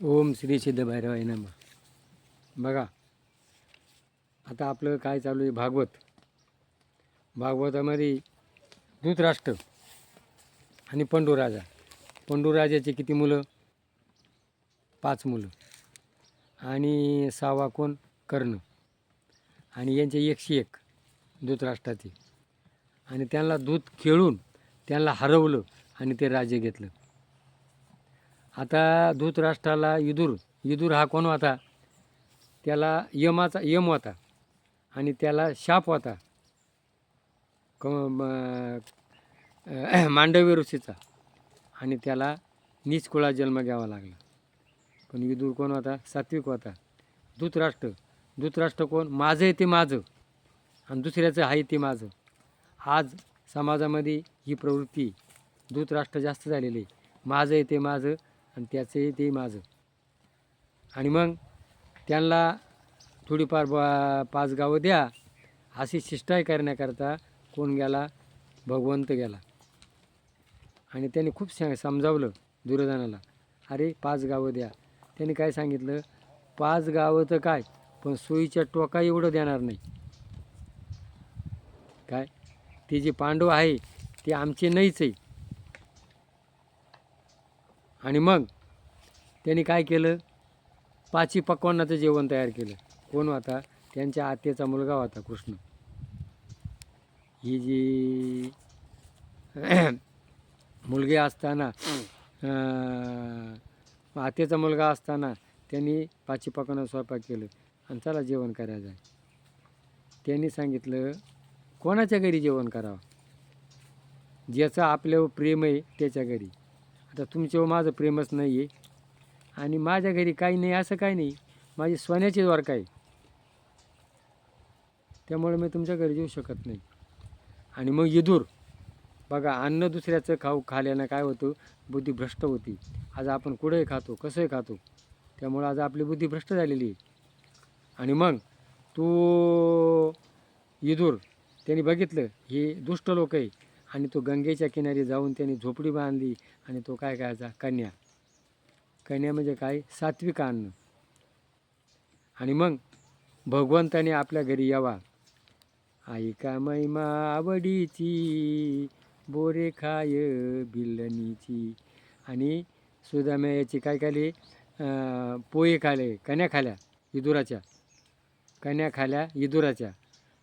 ओम श्री सिद्ध भैरवाय नमः. बघा आता आपलं काय चालू आहे. भागवतामध्ये धृतराष्ट्र आणि पंडूराजा. पंडूराजाचे किती मुलं? 5 मुलं. आणि 6वा कोण? कर्ण. आणि यांचे 101 धृतराष्ट्राचे. आणि त्यांना दूध खेळून त्यांना हरवलं आणि ते राज्य घेतलं. आता धृतराष्ट्राला विदुर हा कोण होता? त्याला यम होता आणि त्याला शाप होता मांडव्य ऋषीचा, आणि त्याला नीच कुळात जन्म घ्यावा लागला. पण विदुर कोण होता? सात्विक होता. धृतराष्ट्र कोण? माझं आहे ते माझं आणि दुसऱ्याचं आहे ते माझं. आज समाजामध्ये ही प्रवृत्ती धृतराष्ट्र जास्त झालेली आहे. माझं आहे ते माझं आणि त्याचं आहे ते माझं. आणि मग त्यांना थोडीफार 5 गावं द्या अशी शिष्टाई करण्याकरता कोण गेला? भगवंत गेला. आणि त्याने खूप समजावलं दुर्योधनाला, अरे 5 गावं द्या. त्यांनी काय सांगितलं? 5 गावं तर काय, पण सोयीच्या टोका एवढं देणार नाही. काय ते जे पांडव आहे ते आमचे नाहीच आहे. आणि मग त्यांनी काय केलं? 5 पक्वान्नाचं जेवण तयार केलं. कोण होता? त्यांच्या आत्याचा मुलगा होता कृष्ण. ही जी मुलगी असताना आत्याचा मुलगा असताना त्यांनी 5 पक्वान्न स्वयंपाक केलं आणि चला जेवण करायचं आहे. त्यांनी सांगितलं कोणाच्या घरी जेवण करावं? ज्याचं आपल्यावर प्रेम आहे त्याच्या घरी. आता तुमच्यावर माझं प्रेमच नाही आहे आणि माझ्या घरी काही नाही असं काही नाही, माझी सोन्याची द्वारका आहे, त्यामुळे मी तुमच्या घरी येऊ शकत नाही. आणि मग विदुर बघा, अन्न दुसऱ्याचं खाल्यानं काय होतं? बुद्धी भ्रष्ट होती. आज आपण कुठंही खातो, कसंही खातो, त्यामुळं आज आपली बुद्धी भ्रष्ट झालेली आहे. आणि मग तो विदुर त्यांनी बघितलं हे दुष्ट लोक आहे, आणि तो गंगेच्या किनारी जाऊन त्यांनी झोपडी बांधली. आणि तो काय करायचा? कन्या म्हणजे काय? सात्विक अन्न. आणि मग भगवंताने आपल्या घरी यावा. ऐका महिमा आवडीची, बोरे खाय बिल्लनीची. आणि सुदाम्या याची काय खाली? पोहे खाले, कन्या खाल्या विदुराच्या.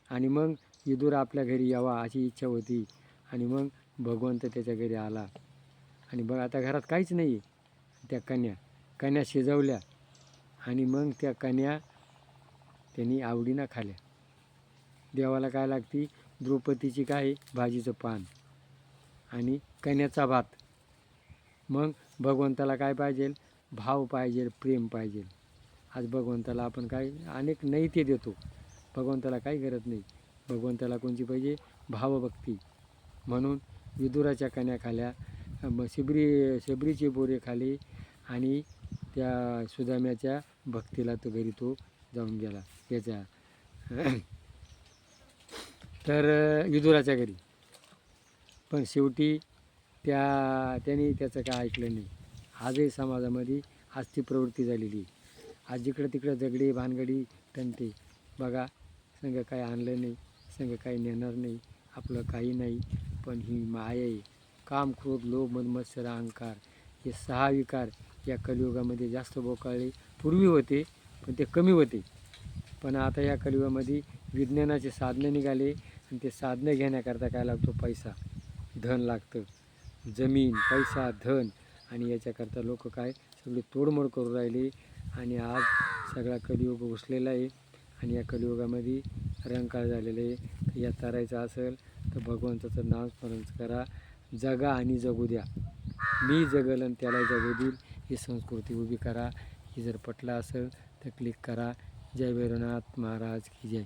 आणि मग विदुर आपल्या घरी यावा अशी इच्छा होती. आणि मग भगवंत त्याच्या घरी आला. आणि बघ आता घरात काहीच नाही. त्या कन्या शिजवल्या आणि मग त्या कन्या त्यांनी आवडीनं खाल्या. देवाला काय लागती? द्रौपदीची काय? भाजीचं पान आणि कन्याचा भात. मग भगवंताला काय पाहिजे? भाव पाहिजे, प्रेम पाहिजे. आज भगवंताला आपण काय अनेक नाही ते देतो. भगवंताला काही गरज नाही. भगवंताला कोणची पाहिजे? भावभक्ती. म्हणून विदुराच्या कन्या खाल्या, शबरीचे बोरे खाले आणि त्या सुदाम्याच्या भक्तीला तो घरी तो जाऊन गेला त्याच्या तर विदुराच्या घरी. पण शेवटी त्यांनी त्याचं काय ऐकलं नाही. आजही समाजामध्ये आज ती प्रवृत्ती झालेली. आज जिकडं तिकडं झगडे, भानगडी, तंटे. बघा, संघ काही आणलं नाही, संघ काही नेणार नाही, आपलं काही नाही. पण ही माया आहे. काम, क्रोध, लोभ, मद, मत्सर, अहंकार, हे 6 विकार या कलियुगामध्ये जास्त बोकाळले. पूर्वी होते पण ते कमी होते. पण आता या कलियुगामध्ये विज्ञानाचे साधनं निघाले आणि ते साधनं घेण्याकरता काय लागतो? पैसा, धन लागतं. जमीन, पैसा, धन. आणि याच्याकरता लोक काय सगळे तोडमोड करू राहिले. आणि आज सगळा कलियुग घुसलेला आहे. आणि या कलियुगामध्ये रंकाळ झालेलं आहे. या तरायचं असेल तर भगवंताचं नाव स्मरण करा, जगा आणि जगू द्या. मी जगल आणि त्याला जगू देईल, ही संस्कृती उभी करा. ही जर पटलं असेल तर क्लिक करा. जय भैरवनाथ महाराज की जय.